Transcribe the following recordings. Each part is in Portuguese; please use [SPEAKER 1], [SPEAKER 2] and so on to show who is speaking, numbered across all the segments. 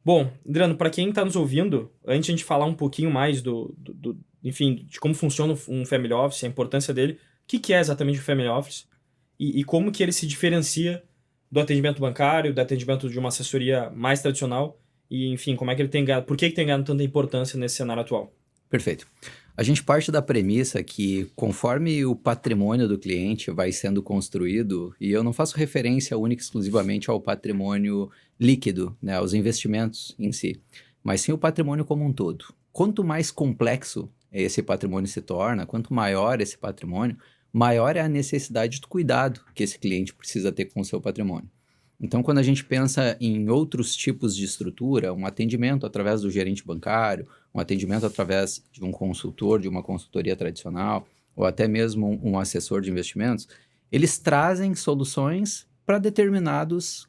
[SPEAKER 1] Bom, Adriano, para quem está nos ouvindo, antes de a gente falar um pouquinho mais enfim, de como funciona um Family Office, a importância dele, o que é exatamente o Family Office e como que ele se diferencia do atendimento bancário, do atendimento de uma assessoria mais tradicional e, enfim, como é que ele tem ganhado, por que tem ganhado tanta importância nesse cenário atual?
[SPEAKER 2] Perfeito. A gente parte da premissa que, conforme o patrimônio do cliente vai sendo construído, e eu não faço referência única e exclusivamente ao patrimônio líquido, né, aos investimentos em si, mas sim o patrimônio como um todo. Quanto mais complexo esse patrimônio se torna, quanto maior esse patrimônio, maior é a necessidade do cuidado que esse cliente precisa ter com o seu patrimônio. Então, quando a gente pensa em outros tipos de estrutura, um atendimento através do gerente bancário, um atendimento através de um consultor, de uma consultoria tradicional, ou até mesmo um assessor de investimentos, eles trazem soluções para determinadas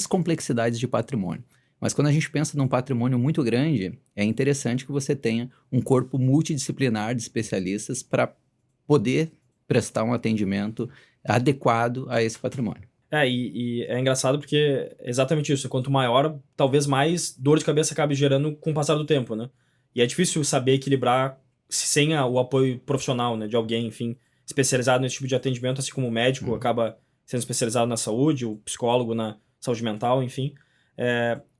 [SPEAKER 2] complexidades de patrimônio. Mas quando a gente pensa num patrimônio muito grande, é interessante que você tenha um corpo multidisciplinar de especialistas para poder prestar um atendimento adequado a esse patrimônio.
[SPEAKER 1] E é engraçado porque é exatamente isso. Quanto maior, talvez mais dor de cabeça acabe gerando com o passar do tempo, né? E é difícil saber equilibrar sem o apoio profissional, né? De alguém, enfim, especializado nesse tipo de atendimento, assim como o médico
[SPEAKER 2] Uhum.
[SPEAKER 1] acaba sendo especializado na saúde, o psicólogo na saúde mental, enfim.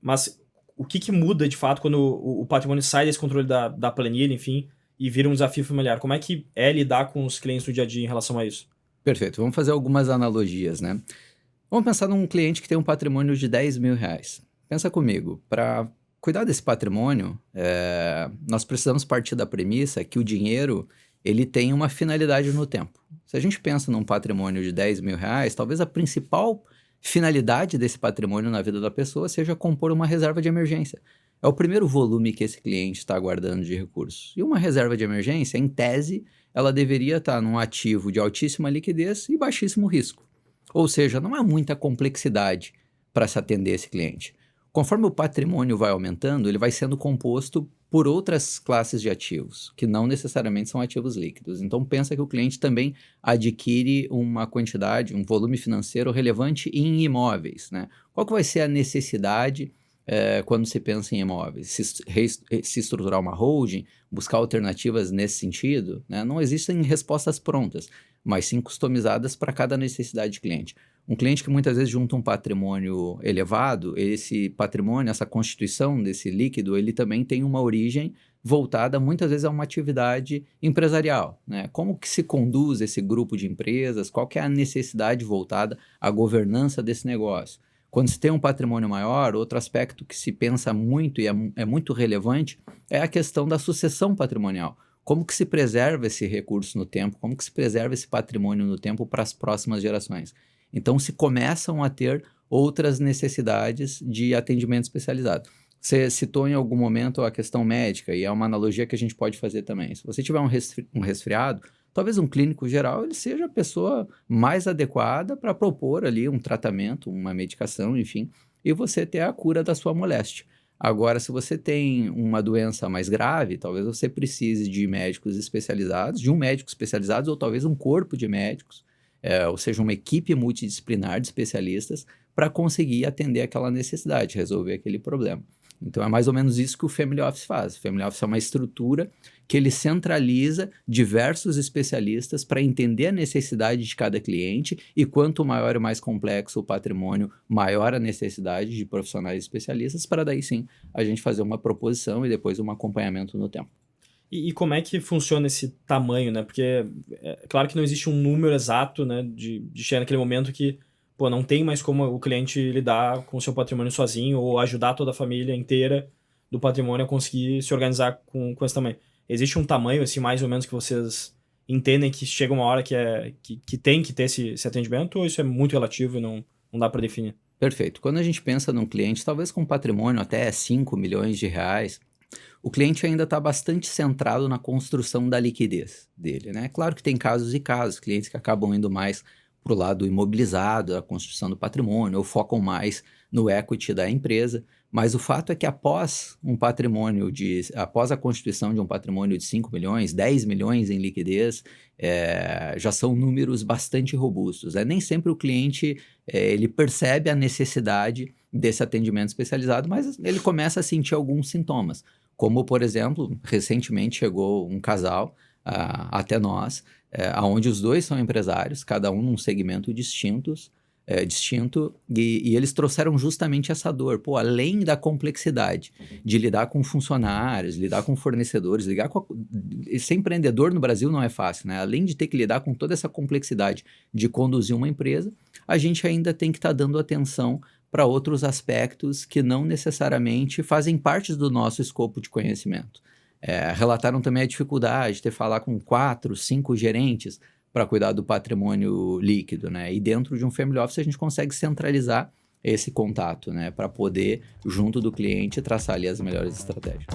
[SPEAKER 1] Mas o que muda de fato quando o patrimônio sai desse controle da planilha, enfim, e vira um desafio familiar? Como é que é lidar com os clientes no dia a dia em relação a isso?
[SPEAKER 2] Perfeito, vamos fazer algumas analogias, né? Vamos pensar num cliente que tem um patrimônio de R$ 10.000. Pensa comigo, para cuidar desse patrimônio, nós precisamos partir da premissa que o dinheiro ele tem uma finalidade no tempo. Se a gente pensa num patrimônio de R$ 10.000, talvez a principal finalidade desse patrimônio na vida da pessoa seja compor uma reserva de emergência. É o primeiro volume que esse cliente está guardando de recursos. E uma reserva de emergência, em tese, ela deveria estar num ativo de altíssima liquidez e baixíssimo risco. Ou seja, não há muita complexidade para se atender esse cliente. Conforme o patrimônio vai aumentando, ele vai sendo composto por outras classes de ativos, que não necessariamente são ativos líquidos. Então, pensa que o cliente também adquire uma quantidade, um volume financeiro relevante em imóveis, né? Qual que vai ser a necessidade quando se pensa em imóveis? Se estruturar uma holding, buscar alternativas nesse sentido, né? Não existem respostas prontas, mas sim customizadas para cada necessidade de cliente. Um cliente que muitas vezes junta um patrimônio elevado, esse patrimônio, essa constituição desse líquido, ele também tem uma origem voltada muitas vezes a uma atividade empresarial, né? Como que se conduz esse grupo de empresas, qual que é a necessidade voltada à governança desse negócio. Quando se tem um patrimônio maior, outro aspecto que se pensa muito e é muito relevante é a questão da sucessão patrimonial. Como que se preserva esse recurso no tempo? Como que se preserva esse patrimônio no tempo para as próximas gerações? Então, se começam a ter outras necessidades de atendimento especializado. Você citou em algum momento a questão médica, e é uma analogia que a gente pode fazer também. Se você tiver um resfriado, talvez um clínico geral ele seja a pessoa mais adequada para propor ali um tratamento, uma medicação, enfim, e você ter a cura da sua moléstia. Agora, se você tem uma doença mais grave, talvez você precise de médicos especializados, de um médico especializado, ou talvez um corpo de médicos, ou seja, uma equipe multidisciplinar de especialistas para conseguir atender aquela necessidade, resolver aquele problema. Então, é mais ou menos isso que o Family Office faz. O Family Office é uma estrutura que ele centraliza diversos especialistas para entender a necessidade de cada cliente e quanto maior e mais complexo o patrimônio, maior a necessidade de profissionais especialistas para daí sim a gente fazer uma proposição e depois um acompanhamento no tempo.
[SPEAKER 1] E como é que funciona esse tamanho, né? Porque é claro que não existe um número exato, né, de chegar naquele momento que, pô, não tem mais como o cliente lidar com o seu patrimônio sozinho ou ajudar toda a família inteira do patrimônio a conseguir se organizar com esse tamanho. Existe um tamanho, assim, mais ou menos que vocês entendem que chega uma hora que tem que ter esse atendimento ou isso é muito relativo e não dá para definir?
[SPEAKER 2] Perfeito. Quando a gente pensa num cliente, talvez com patrimônio até R$ 5 milhões, o cliente ainda está bastante centrado na construção da liquidez dele, né? Claro que tem casos e casos, clientes que acabam indo mais para o lado imobilizado, a construção do patrimônio, ou focam mais no equity da empresa, Mas o fato é que após a constituição de um patrimônio de 5 milhões, 10 milhões em liquidez, já são números bastante robustos. Nem sempre o cliente ele percebe a necessidade desse atendimento especializado, mas ele começa a sentir alguns sintomas. Como, por exemplo, recentemente chegou um casal até nós, onde os dois são empresários, cada um num segmento distinto, e eles trouxeram justamente essa dor. Pô, além da complexidade de lidar com funcionários, lidar com fornecedores, ser empreendedor no Brasil não é fácil, né? Além de ter que lidar com toda essa complexidade de conduzir uma empresa, a gente ainda tem que estar dando atenção para outros aspectos que não necessariamente fazem parte do nosso escopo de conhecimento. Relataram também a dificuldade de ter que falar com 4, 5 gerentes para cuidar do patrimônio líquido, né? E dentro de um family office a gente consegue centralizar esse contato, né? Para poder, junto do cliente, traçar ali as melhores estratégias.